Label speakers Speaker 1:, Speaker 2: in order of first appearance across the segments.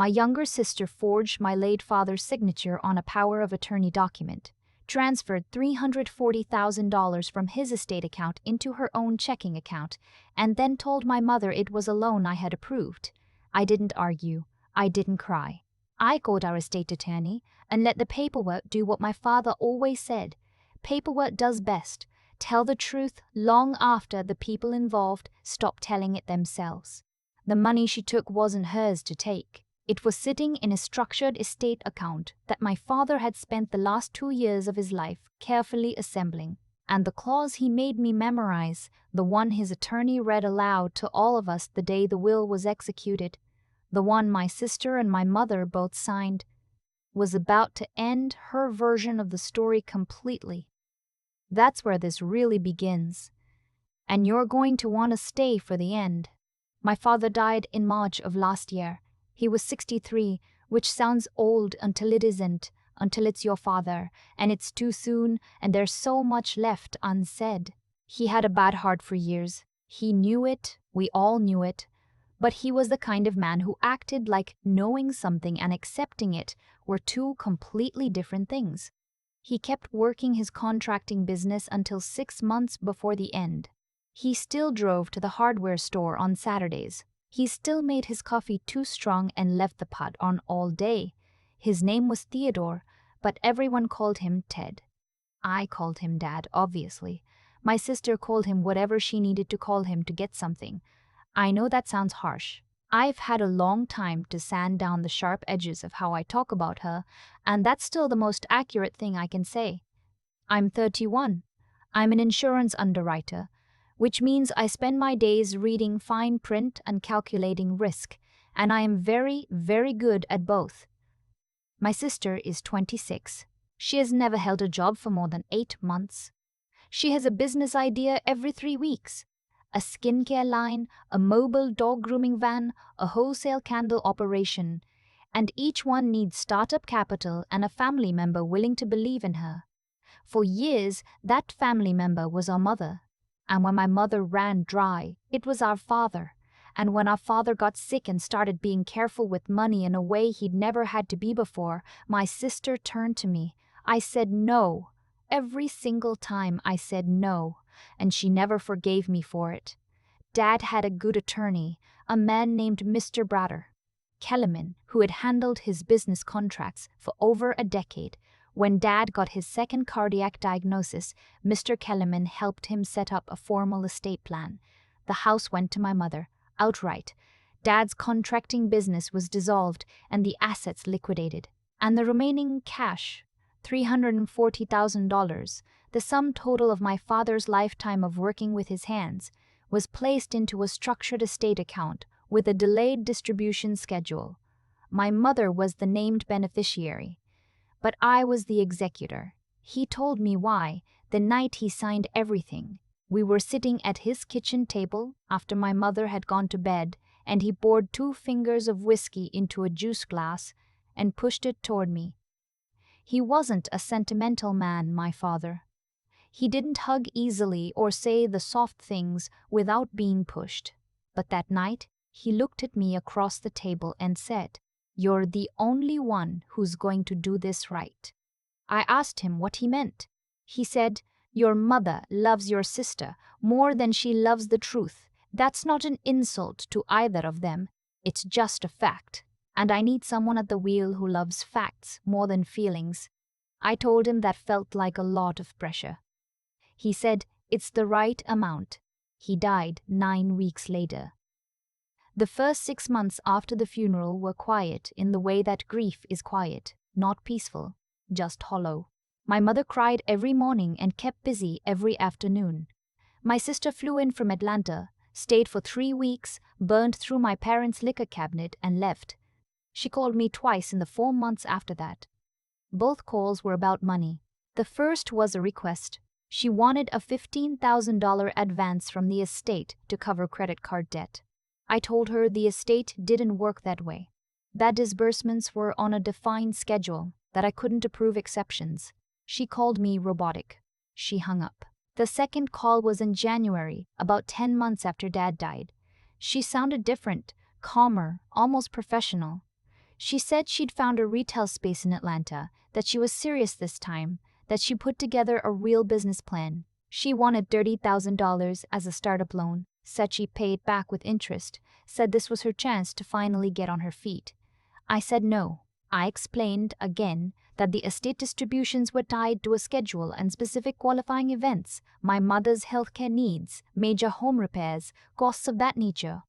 Speaker 1: My younger sister forged my late father's signature on a power of attorney document, transferred $340,000 from his estate account into her own checking account, and then told my mother it was a loan I had approved. I didn't argue. I didn't cry. I called our estate attorney and let the paperwork do what my father always said. Paperwork does best. Tell the truth long after the people involved stop telling it themselves. The money she took wasn't hers to take. It was sitting in a structured estate account that my father had spent the last 2 years of his life carefully assembling. And the clause he made me memorize, the one his attorney read aloud to all of us the day the will was executed, the one my sister and my mother both signed, was about to end her version of the story completely. That's where this really begins. And you're going to want to stay for the end. My father died in March of last year. He was 63, which sounds old until it isn't, until it's your father, and it's too soon, and there's so much left unsaid. He had a bad heart for years. He knew it, we all knew it. But he was the kind of man who acted like knowing something and accepting it were two completely different things. He kept working his contracting business until 6 months before the end. He still drove to the hardware store on Saturdays. He still made his coffee too strong and left the pot on all day. His name was Theodore, but everyone called him Ted. I called him Dad, obviously. My sister called him whatever she needed to call him to get something. I know that sounds harsh. I've had a long time to sand down the sharp edges of how I talk about her, and that's still the most accurate thing I can say. I'm 31. I'm an insurance underwriter, which means I spend my days reading fine print and calculating risk, and I am very, very good at both. My sister is 26. She has never held a job for more than 8 months. She has a business idea every 3 weeks. A skincare line, a mobile dog grooming van, a wholesale candle operation, and each one needs startup capital and a family member willing to believe in her. For years, that family member was our mother. And when my mother ran dry, it was our father. And when our father got sick and started being careful with money in a way he'd never had to be before, my sister turned to me. I said no. Every single time I said no, and she never forgave me for it. Dad had a good attorney, a man named Mr. Bratter Kellerman, who had handled his business contracts for over a decade. When Dad got his second cardiac diagnosis, Mr. Kellerman helped him set up a formal estate plan. The house went to my mother, outright. Dad's contracting business was dissolved and the assets liquidated. And the remaining cash, $340,000, the sum total of my father's lifetime of working with his hands, was placed into a structured estate account with a delayed distribution schedule. My mother was the named beneficiary, but I was the executor. He told me why the night he signed everything. We were sitting at his kitchen table after my mother had gone to bed, and he poured 2 fingers of whiskey into a juice glass and pushed it toward me. He wasn't a sentimental man, my father. He didn't hug easily or say the soft things without being pushed. But that night, he looked at me across the table and said, "You're the only one who's going to do this right." I asked him what he meant. He said, "Your mother loves your sister more than she loves the truth. That's not an insult to either of them. It's just a fact. And I need someone at the wheel who loves facts more than feelings." I told him that felt like a lot of pressure. He said, "It's the right amount." He died 9 weeks later. The first 6 months after the funeral were quiet in the way that grief is quiet, not peaceful, just hollow. My mother cried every morning and kept busy every afternoon. My sister flew in from Atlanta, stayed for 3 weeks, burned through my parents' liquor cabinet, and left. She called me twice in the 4 months after that. Both calls were about money. The first was a request. She wanted a $15,000 advance from the estate to cover credit card debt. I told her the estate didn't work that way, that disbursements were on a defined schedule, that I couldn't approve exceptions. She called me robotic. She hung up. The second call was in January, about 10 months after Dad died. She sounded different, calmer, almost professional. She said she'd found a retail space in Atlanta, that she was serious this time, that she put together a real business plan. She wanted $30,000 as a startup loan, said she paid back with interest, said this was her chance to finally get on her feet. I said no. I explained again that the estate distributions were tied to a schedule and specific qualifying events, my mother's healthcare needs, major home repairs, costs of that nature.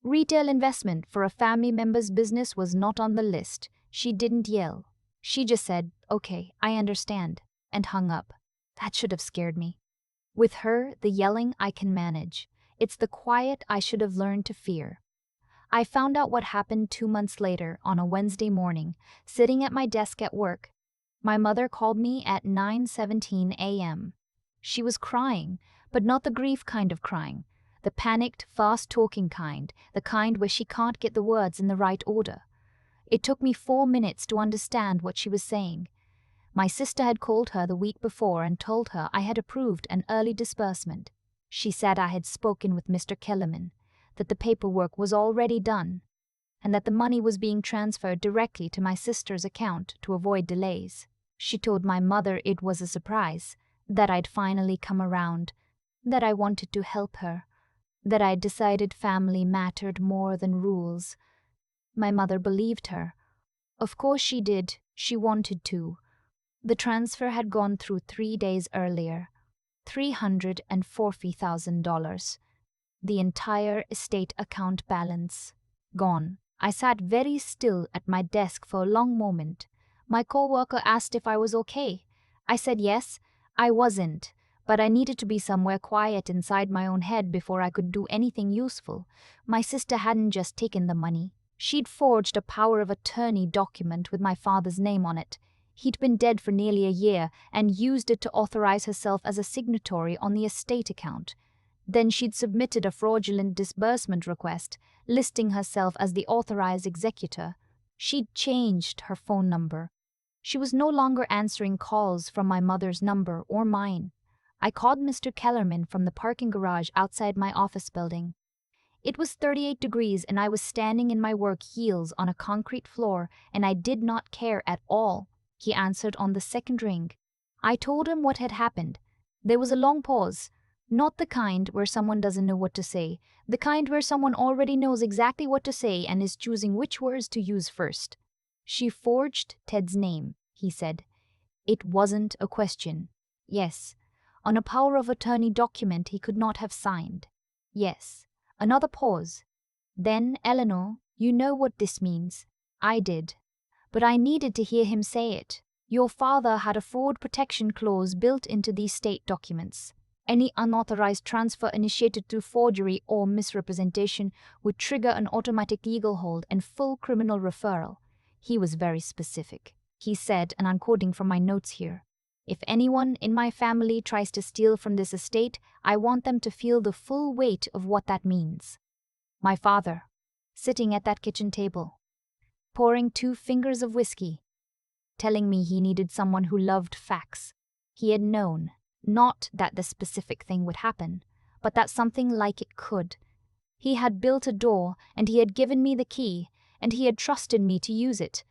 Speaker 1: Retail investment for a family member's business was not on the list. She didn't yell. She just said, "Okay, I understand," and hung up. That should have scared me. With her, the yelling I can manage. It's the quiet I should have learned to fear. I found out what happened 2 months later on a Wednesday morning, sitting at my desk at work. My mother called me at 9:17 a.m. She was crying, but not the grief kind of crying. The panicked, fast-talking kind, the kind where she can't get the words in the right order. It took me 4 minutes to understand what she was saying. My sister had called her the week before and told her I had approved an early disbursement. She said I had spoken with Mr. Kellerman, that the paperwork was already done, and that the money was being transferred directly to my sister's account to avoid delays. She told my mother it was a surprise, that I'd finally come around, that I wanted to help her, that I'd decided family mattered more than rules. My mother believed her. Of course she did, she wanted to. The transfer had gone through 3 days earlier. $340,000. The entire estate account balance gone. I sat very still at my desk for a long moment. My co-worker asked if I was okay. I said yes, I wasn't, but I needed to be somewhere quiet inside my own head before I could do anything useful. My sister hadn't just taken the money. She'd forged a power of attorney document with my father's name on it. He'd been dead for nearly a year and used it to authorize herself as a signatory on the estate account. Then she'd submitted a fraudulent disbursement request, listing herself as the authorized executor. She'd changed her phone number. She was no longer answering calls from my mother's number or mine. I called Mr. Kellerman from the parking garage outside my office building. It was 38 degrees and I was standing in my work heels on a concrete floor, and I did not care at all. He answered on the second ring. I told him what had happened. There was a long pause. Not the kind where someone doesn't know what to say, the kind where someone already knows exactly what to say and is choosing which words to use first. She forged Ted's name, he said. It wasn't a question. Yes. On a power of attorney document he could not have signed. Yes. Another pause. Then, Eleanor, you know what this means. I did. But I needed to hear him say it. Your father had a fraud protection clause built into these state documents. Any unauthorized transfer initiated through forgery or misrepresentation would trigger an automatic legal hold and full criminal referral. He was very specific. He said, and I'm quoting from my notes here, "If anyone in my family tries to steal from this estate, I want them to feel the full weight of what that means." My father, sitting at that kitchen table, pouring 2 fingers of whiskey, telling me he needed someone who loved facts. He had known, not that the specific thing would happen, but that something like it could. He had built a door, and he had given me the key, and he had trusted me to use it.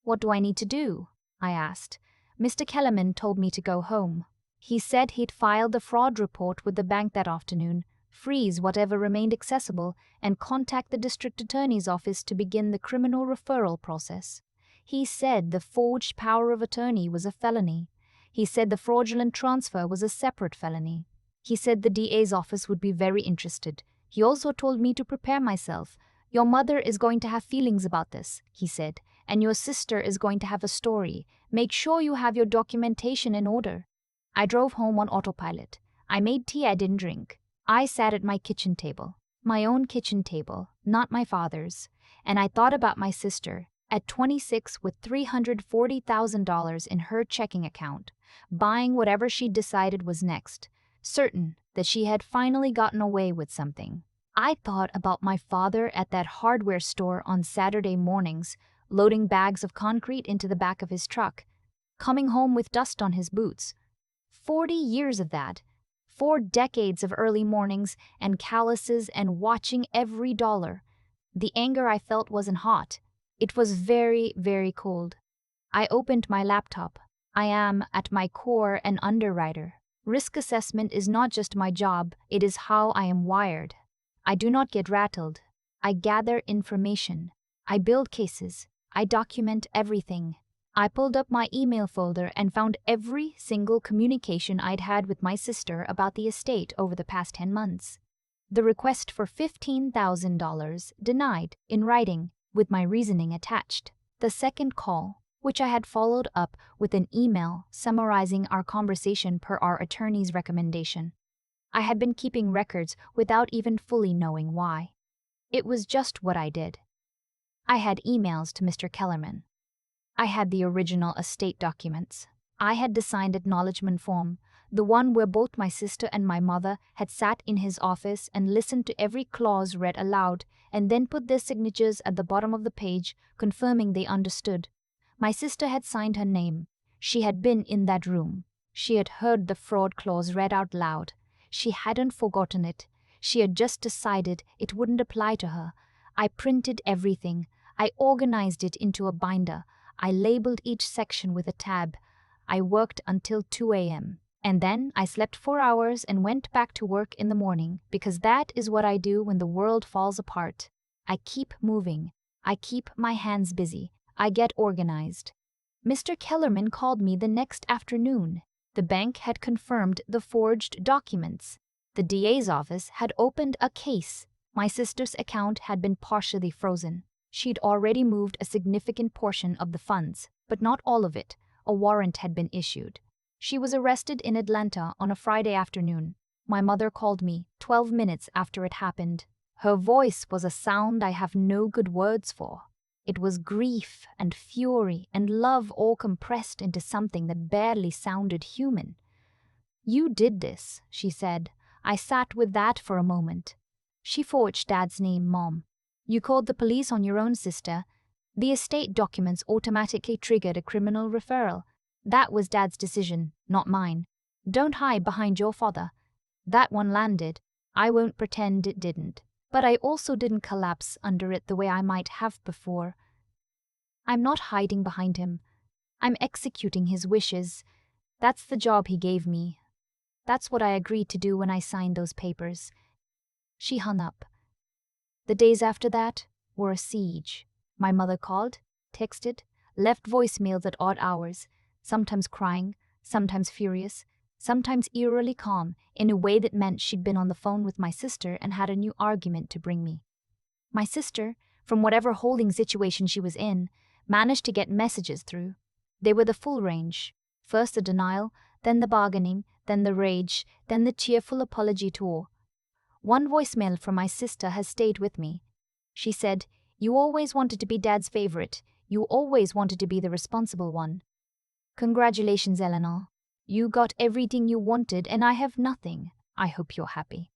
Speaker 1: What do I need to do? I asked. Mr. Kellerman told me to go home. He said he'd filed the fraud report with the bank that afternoon, freeze whatever remained accessible, and contact the district attorney's office to begin the criminal referral process. He said the forged power of attorney was a felony. He said the fraudulent transfer was a separate felony. He said the DA's office would be very interested. He also told me to prepare myself. Your mother is going to have feelings about this, he said, and your sister is going to have a story. Make sure you have your documentation in order. I drove home on autopilot. I made tea I didn't drink. I sat at my kitchen table, my own kitchen table, not my father's, and I thought about my sister, at 26 with $340,000 in her checking account, buying whatever she'd decided was next, certain that she had finally gotten away with something. I thought about my father at that hardware store on Saturday mornings, loading bags of concrete into the back of his truck, coming home with dust on his boots. 40 years of that. 4 decades of early mornings and calluses and watching every dollar. The anger I felt wasn't hot. It was very, very cold. I opened my laptop. I am, at my core, an underwriter. Risk assessment is not just my job, it is how I am wired. I do not get rattled. I gather information. I build cases. I document everything. I pulled up my email folder and found every single communication I'd had with my sister about the estate over the past 10 months. The request for $15,000 denied in writing, with my reasoning attached. The second call, which I had followed up with an email summarizing our conversation per our attorney's recommendation. I had been keeping records without even fully knowing why. It was just what I did. I had emails to Mr. Kellerman. I had the original estate documents. I had the signed acknowledgement form, the one where both my sister and my mother had sat in his office and listened to every clause read aloud and then put their signatures at the bottom of the page, confirming they understood. My sister had signed her name. She had been in that room. She had heard the fraud clause read out loud. She hadn't forgotten it. She had just decided it wouldn't apply to her. I printed everything. I organized it into a binder. I labeled each section with a tab. I worked until 2 a.m. And then I slept 4 hours and went back to work in the morning, because that is what I do when the world falls apart. I keep moving. I keep my hands busy. I get organized. Mr. Kellerman called me the next afternoon. The bank had confirmed the forged documents. The DA's office had opened a case. My sister's account had been partially frozen. She'd already moved a significant portion of the funds, but not all of it. A warrant had been issued. She was arrested in Atlanta on a Friday afternoon. My mother called me 12 minutes after it happened. Her voice was a sound I have no good words for. It was grief and fury and love all compressed into something that barely sounded human. "You did this," she said. I sat with that for a moment. "She forged Dad's name, Mom. You called the police on your own sister. The estate documents automatically triggered a criminal referral. That was Dad's decision, not mine. Don't hide behind your father. That one landed. I won't pretend it didn't. But I also didn't collapse under it the way I might have before. I'm not hiding behind him. I'm executing his wishes. That's the job he gave me. That's what I agreed to do when I signed those papers." She hung up. The days after that were a siege. My mother called, texted, left voicemails at odd hours, sometimes crying, sometimes furious, sometimes eerily calm, in a way that meant she'd been on the phone with my sister and had a new argument to bring me. My sister, from whatever holding situation she was in, managed to get messages through. They were the full range. First the denial, then the bargaining, then the rage, then the cheerful apology tour. One voicemail from my sister has stayed with me. She said, "You always wanted to be Dad's favorite. You always wanted to be the responsible one. Congratulations, Eleanor. You got everything you wanted and I have nothing. I hope you're happy."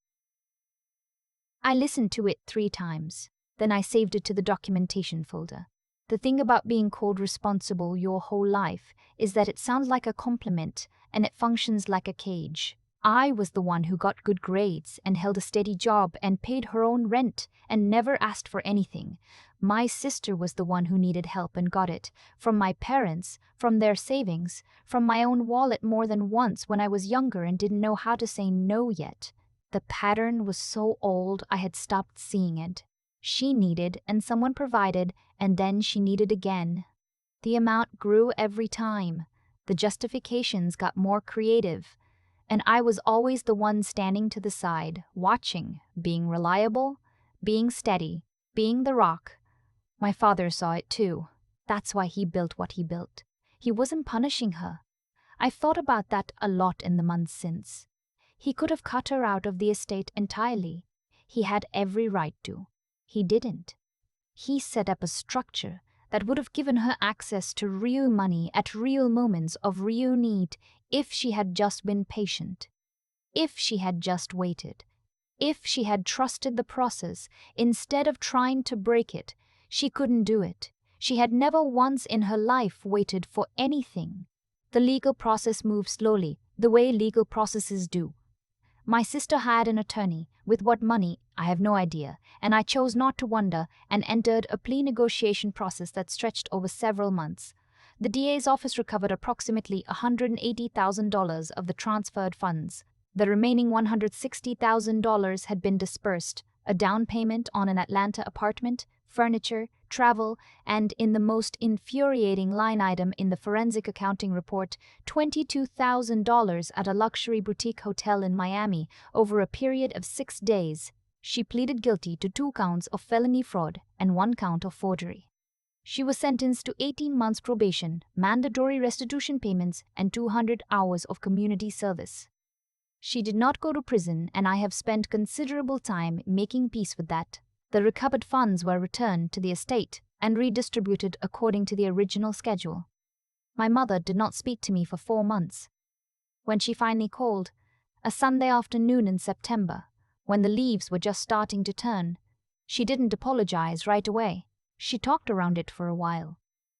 Speaker 1: I listened to it 3 times. Then I saved it to the documentation folder. The thing about being called responsible your whole life is that it sounds like a compliment and it functions like a cage. I was the one who got good grades and held a steady job and paid her own rent and never asked for anything. My sister was the one who needed help and got it, from my parents, from their savings, from my own wallet more than once when I was younger and didn't know how to say no yet. The pattern was so old I had stopped seeing it. She needed and someone provided, and then she needed again. The amount grew every time. The justifications got more creative. And I was always the one standing to the side, watching, being reliable, being steady, being the rock. My father saw it too. That's why he built what he built. He wasn't punishing her. I've thought about that a lot in the months since. He could have cut her out of the estate entirely. He had every right to. He didn't. He set up a structure that would have given her access to real money at real moments of real need if she had just been patient, if she had just waited, if she had trusted the process instead of trying to break it. She couldn't do it. She had never once in her life waited for anything. The legal process moved slowly, the way legal processes do. My sister hired an attorney, With what money, I have no idea, and I chose not to wonder and entered a plea negotiation process that stretched over several months. The DA's office recovered approximately $180,000 of the transferred funds. The remaining $160,000 had been dispersed, a down payment on an Atlanta apartment, furniture, travel, and, in the most infuriating line item in the forensic accounting report, $22,000 at a luxury boutique hotel in Miami over a period of 6 days. She pleaded guilty to 2 counts of felony fraud and 1 count of forgery. She was sentenced to 18 months probation, mandatory restitution payments, and 200 hours of community service. She did not go to prison, and I have spent considerable time making peace with that. The recovered funds were returned to the estate and redistributed according to the original schedule. My mother did not speak to me for 4 months. When she finally called, a Sunday afternoon in September, when the leaves were just starting to turn, she didn't apologize right away. She talked around it for a while.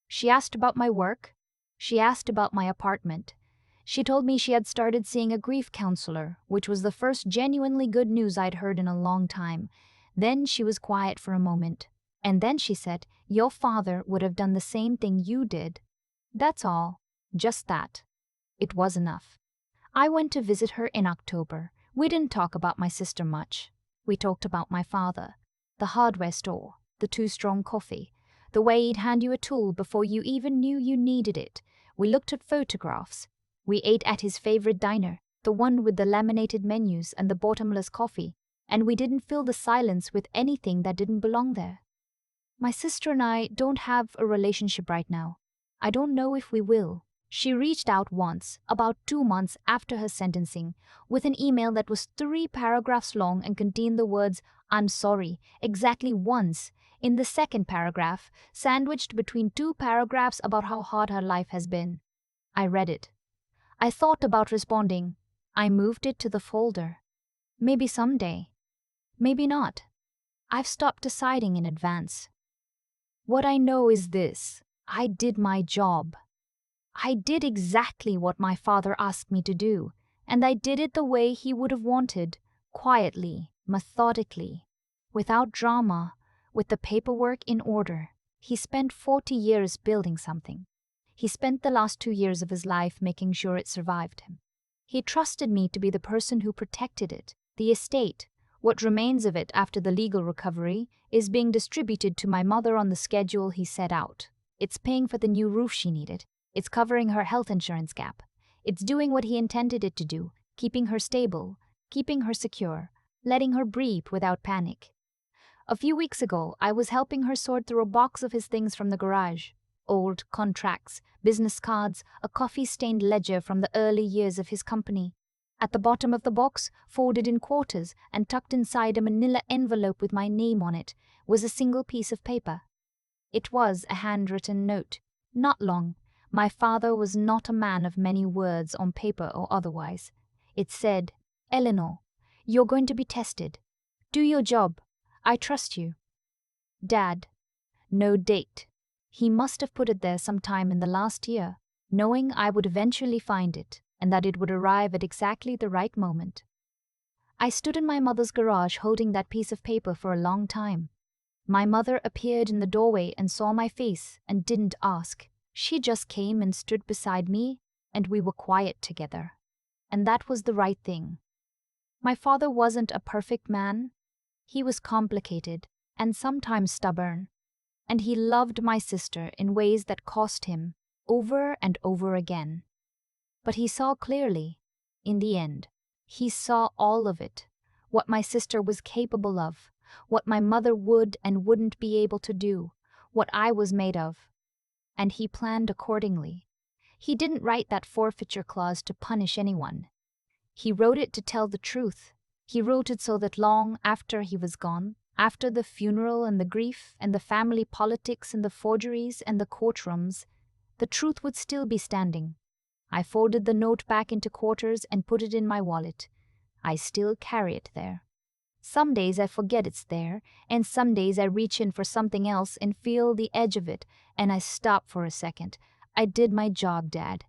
Speaker 1: She asked about my work. She asked about my apartment. She told me she had started seeing a grief counselor, which was the first genuinely good news I'd heard in a long time. Then she was quiet for a moment. And then she said, "Your father would have done the same thing you did." That's all. Just that. It was enough. I went to visit her in October. We didn't talk about my sister much. We talked about my father, the hardware store, the too-strong coffee, the way he'd hand you a tool before you even knew you needed it. We looked at photographs. We ate at his favorite diner, the one with the laminated menus and the bottomless coffee, and we didn't fill the silence with anything that didn't belong there. My sister and I don't have a relationship right now. I don't know if we will. She reached out once, about 2 months after her sentencing, with an email that was 3 paragraphs long and contained the words, "I'm sorry," exactly once, in the second paragraph, sandwiched between 2 paragraphs about how hard her life has been. I read it. I thought about responding. I moved it to the folder. Maybe someday. Maybe not. I've stopped deciding in advance. What I know is this: I did my job. I did exactly what my father asked me to do, and I did it the way he would have wanted, quietly, methodically, without drama, with the paperwork in order. He spent 40 years building something. He spent the last 2 years of his life making sure it survived him. He trusted me to be the person who protected it. The estate, what remains of it after the legal recovery, is being distributed to my mother on the schedule he set out. It's paying for the new roof she needed. It's covering her health insurance gap. It's doing what he intended it to do, keeping her stable, keeping her secure, letting her breathe without panic. A few weeks ago, I was helping her sort through a box of his things from the garage. Old contracts, business cards, a coffee-stained ledger from the early years of his company. At the bottom of the box, folded in quarters and tucked inside a manila envelope with my name on it, was a single piece of paper. It was a handwritten note. Not long. My father was not a man of many words on paper or otherwise. It said, "Eleanor, you're going to be tested. Do your job. I trust you. Dad." No date. He must have put it there sometime in the last year, knowing I would eventually find it and that it would arrive at exactly the right moment. I stood in my mother's garage holding that piece of paper for a long time. My mother appeared in the doorway and saw my face and didn't ask. She just came and stood beside me, and we were quiet together. And that was the right thing. My father wasn't a perfect man. He was complicated and sometimes stubborn. And he loved my sister in ways that cost him over and over again. But he saw clearly, in the end. He saw all of it, what my sister was capable of, what my mother would and wouldn't be able to do, what I was made of. And he planned accordingly. He didn't write that forfeiture clause to punish anyone. He wrote it to tell the truth. He wrote it so that long after he was gone, after the funeral and the grief and the family politics and the forgeries and the courtrooms, the truth would still be standing. I folded the note back into quarters and put it in my wallet. I still carry it there. Some days I forget it's there, and some days I reach in for something else and feel the edge of it, and I stop for a second. I did my job, Dad.